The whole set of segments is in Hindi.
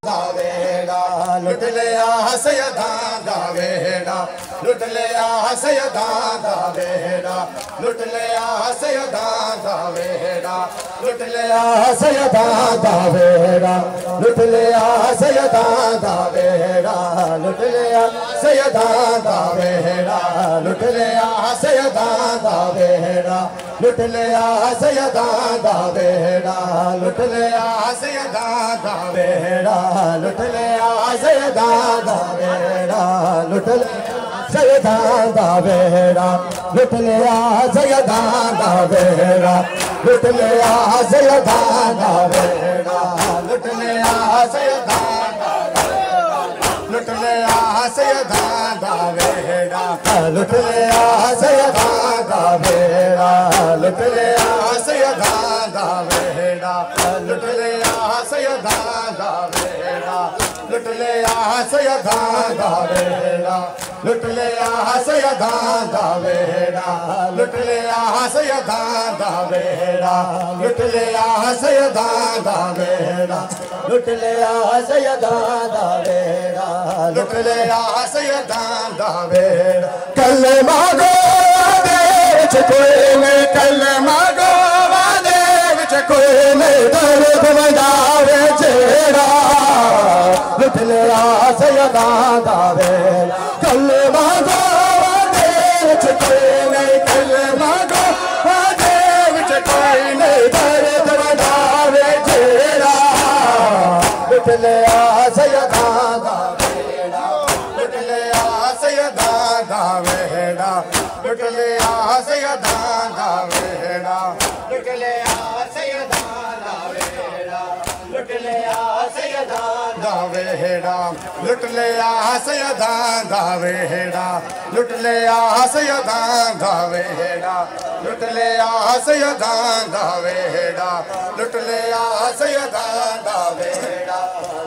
दावेड़ा लुट लिया सैयदा दावेड़ा लुट लिया सैयदा दावेड़ा लुट लिया सैयदा दावेड़ा लुट लिया सैयदा दावेड़ा लुट लिया सैयदा दावेड़ा लुट लिया सैयदा दावेड़ा लुट लिया सैयदा दावेड़ा लुट लिया सैयदा दावेड़ा लुट लिया सैयदा दावेड़ा लुट लिया सैयदा दावेड़ा लुट सैयदा दावेड़ा लुट लिया सैयदा दावेड़ा लुट लिया सैयदा दावेड़ा लुट लिया सैयदा लुट लिया सैयदा दावेड़ा लुट लिया सैयदा दावेड़ा लुट लिया सैयदा दावेड़ा लुट लिया सैयदा दावेड़ा लुट लिया सैयदा दावेड़ा लुट लिया सैयदा दावेड़ा लुट लिया सैयदा दावेड़ा लुट लिया सैयदा दावेड़ा लुट लिया सैयदा दावेड़ा लुट लिया सैयदा दावेड़ा कल मांगो दे कोई नहीं कल मांगो दे कोई नहीं दर्द बजावे जेड़ा लुट लिया सैयदा दावेड़ा कल मांगो दे कोई नहीं कल मांगो दे कोई नहीं दर्द बजावे जेड़ा लुट लिया सैयदा दावेड़ा लुट लिया सैयदा दावेड़ा लुट लिया सैयदा दावेड़ा लुट लिया सैयदा दावेड़ा लुट लिया सैयदा दावेड़ा लुट लिया सैयदा दावेड़ा लुट लिया सैयदा दावेड़ा लुट लिया सैयदा दावेड़ा लुट लिया सैयदा दावेड़ा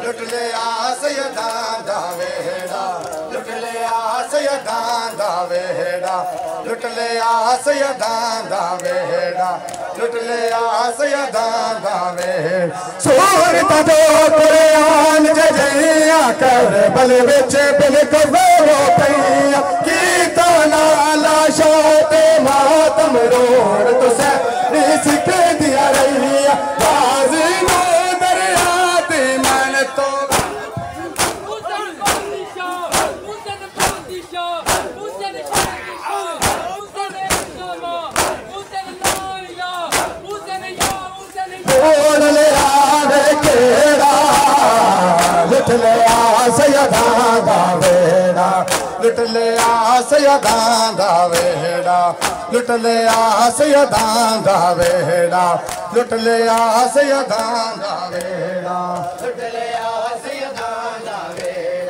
लुट लिया सैयदा दावेड़ा लुट लिया सैयदा दावेड़ा लुट लिया सैयदा दावेड़ा लुट लिया सैयदा दावेड़ा सूरत जो कुरान जजिया कर बल विच बिल कवरो पैया कीता नाला शोते मातम रोड तुसे सिख दिया रहिया बाजी नो दरिया ते मन तो बोल लिया रे केड़ा लुट लिया सैयदा दावेड़ा लुट लिया सैयदा दावेड़ा लुट लिया सैयदा दावेड़ा लुट लिया सैयदा दावेड़ा लुट लिया सैयदा दावेड़ा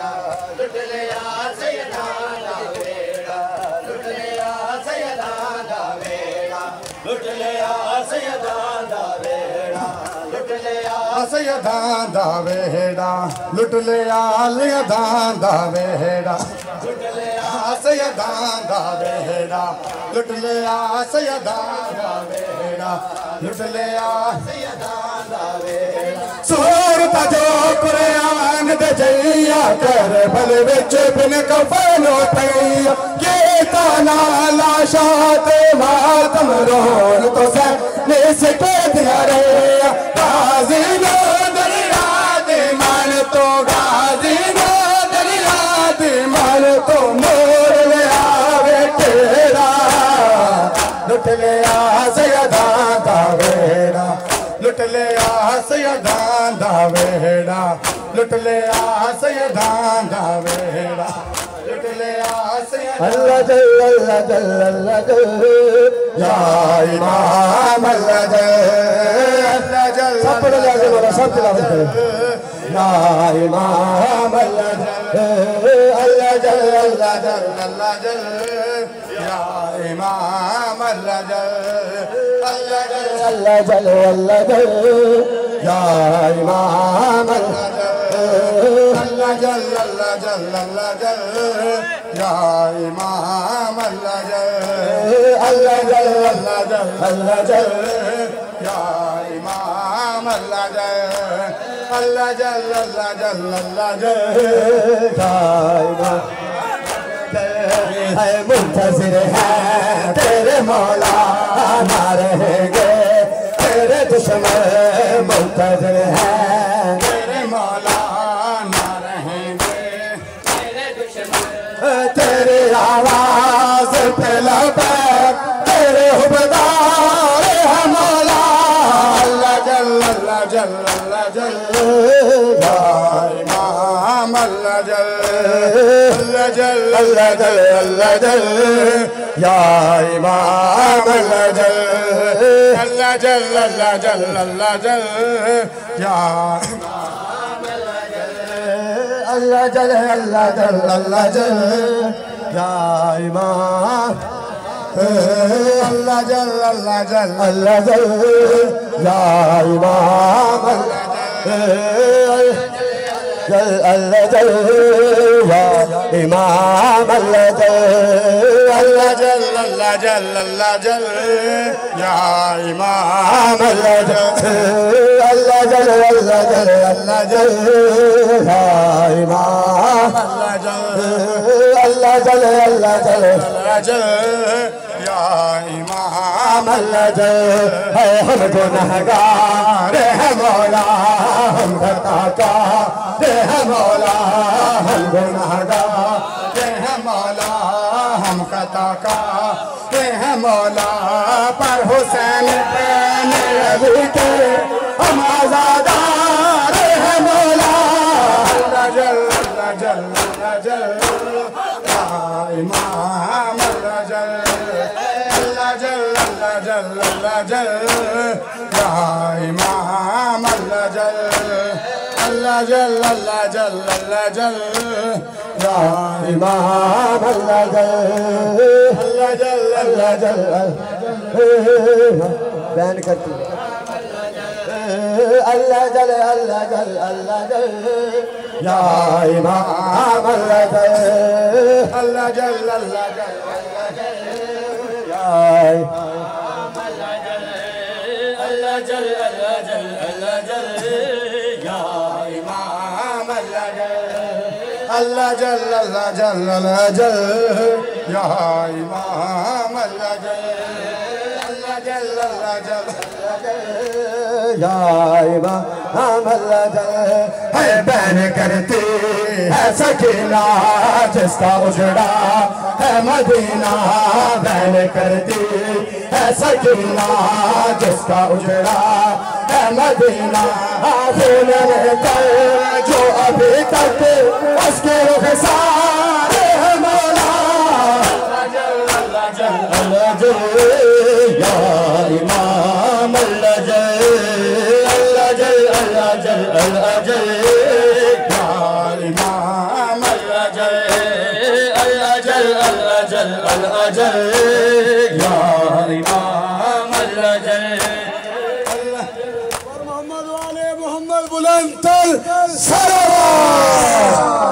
लुट लिया सैयदा दावेड़ा लुट लिया सैयदा दावेड़ा लुट लिया सैयदा दावेड़ा लुट लिया सैयदा दावेड़ा लुट लिया सैयदा दावेड़ा लुट लिया सैयदा दावेड़ा लुट लिया सैयदा दावेड़ा लुट लिया सैयदा दावेड़ा सूरत जो कुरान दे जइया कर बल विच बिन कफनो पैया के ताना लाशात मातम रोन तो से ने सिटे दिया रे गाजी नो दरिया दे मन तो गाजी नो दरिया दे मन तो मोर ले आवे तेरा लुट लिया सैयदा दावेड़ा लुट लिया सैयदा दावेड़ा लुट लिया सैयदा दावेड़ा लुट लिया सैयदा अल्लाह जल अल्लाह जल अल्लाह जल या इमाम अल्लाह जल सब पढ़ जाके बोला सब तिलावत करो या इमाम अल्लाह जल अल्लाह जल अल्लाह जल या इमाम अल्लाह जल अल्लाह जल अल्लाह जल या इमाम अल्लाह जल अल्लाह जल अल्लाह जल या इमाम अल्लाह जल अल्लाह जल अल्लाह जल अल्लाह जल या इमाम अल्लाह जल अल्लाह जल अल्लाह जल अल्लाह जल है मुंतज़िर है तेरे मौला ना रहेंगे तेरे दुश्मन मुंतज़िर है तेरे मौला ना रहेंगे तेरे दुश्मन तेरी आवाज़ पे लबैक तेरे हुबदार है मौला अल्लाह जल अल्लाह जल अल्लाह जल या इमाम अल्लाह जल अल्लाह जल अल्लाह जल अल्लाह जल या इमाम अल्लाह जल अल्लाह जल अल्लाह जल अल्लाह जल या अल्लाह जल अल्लाह जल अल्लाह जल या इमाम अल्लाह जल अल्लाह जल अल्लाह जल या इमाम जल अल्लाह जल या इमाम अल्लाह जल अल्लाह जल अल्लाह जल अल्लाह जल या इमाम अल्लाह जल अल्लाह जल अल्लाह जल अल्लाह जल या इमाम अल्लाह जल अल्लाह जल अल्लाह जल अल्लाह जल या इमाम अल्लाह जल है हम गुनहगार है मौला हम खताकार है मौला हम गुनहगार है मौला हम खताकार है मौला पर हुसैन पे नबी के हम आज़ादार है मौला अल्लाह जल अल्लाह जल अल्लाह जल या इमाम अल्लाह जल अल्लाह जल अल्लाह जल अल्लाह जल या इमाम अल्लाह जल अल्लाह जल अल्लाह जल अल्लाह जल या इमाम अल्लाह जल अल्लाह जल अल्लाह जल बैन करती अल्लाह जल अल्लाह जल अल्लाह जल या इमाम अल्लाह जल अल्लाह जल अल्लाह जल अल्लाह जल या इमाम अल्लाह जल अल्लाह जल अल्लाह जल अल्लाह जल या इमाम अल्लाह जल अल्लाह जल अल्लाह जल अल्लाह जल या इमाम अल्लाह जल अल्लाह जल अल्लाह जल या इमाम अल्लाह जल है बैन करती है सकीना जिसका उजड़ा है मदीना बैन करती है सकीना जिसका उजड़ा है मदीना फूल कर जो अभी तक उसके रुख सारे है मौला अल्लाह जल अल्लाह जल या इमाम अल्लाह जल अल्लाह जल अल्लाह जल अल्लाह जल या इमाम अल्लाह जल अल्लाह जल अल्लाह जल अल्लाह जल या इमाम अल्लाह जल मोहम्मद वाले मोहम्मद बुलंद सलावत